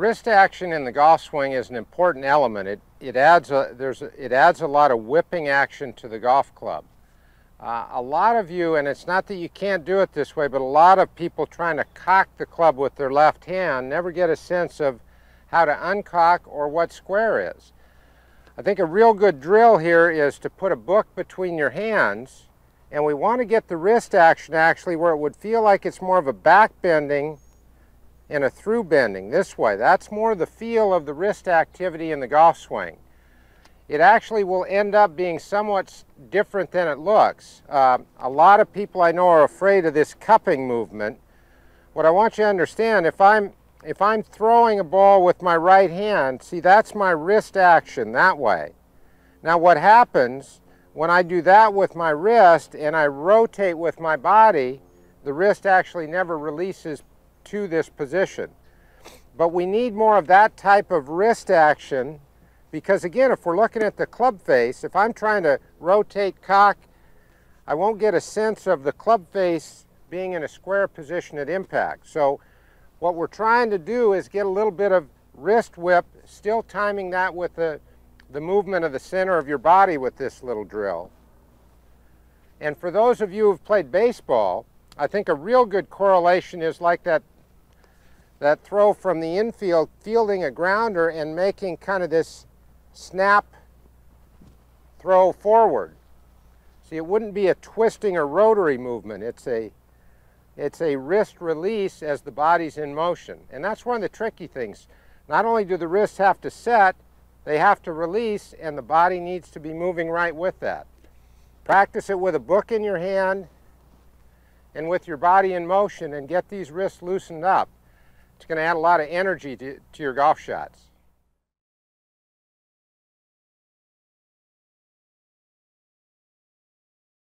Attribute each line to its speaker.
Speaker 1: Wrist action in the golf swing is an important element. It adds a lot of whipping action to the golf club. A lot of you, and it's not that you can't do it this way, but a lot of people trying to cock the club with their left hand never get a sense of how to uncock or what square is. I think a real good drill here is to put a book between your hands, and we want to get the wrist action actually where it would feel like it's more of a back bending and a through bending this way. That's more the feel of the wrist activity in the golf swing. It actually will end up being somewhat different than it looks. A lot of people I know are afraid of this cupping movement. What I want you to understand, if I'm throwing a ball with my right hand, see, that's my wrist action that way. Now what happens when I do that with my wrist and I rotate with my body, the wrist actually never releases to this position. But we need more of that type of wrist action, because again, if we're looking at the club face, if I'm trying to rotate, cock, I won't get a sense of the club face being in a square position at impact. So what we're trying to do is get a little bit of wrist whip, still timing that with the movement of the center of your body with this little drill. And for those of you who've played baseball, I think a real good correlation is like that throw from the infield, fielding a grounder and making kind of this snap throw forward. See, it wouldn't be a twisting or rotary movement. It's a wrist release as the body's in motion. And that's one of the tricky things. Not only do the wrists have to set, they have to release, and the body needs to be moving right with that. Practice it with a book in your hand and with your body in motion, and get these wrists loosened up. It's going to add a lot of energy to your golf shots.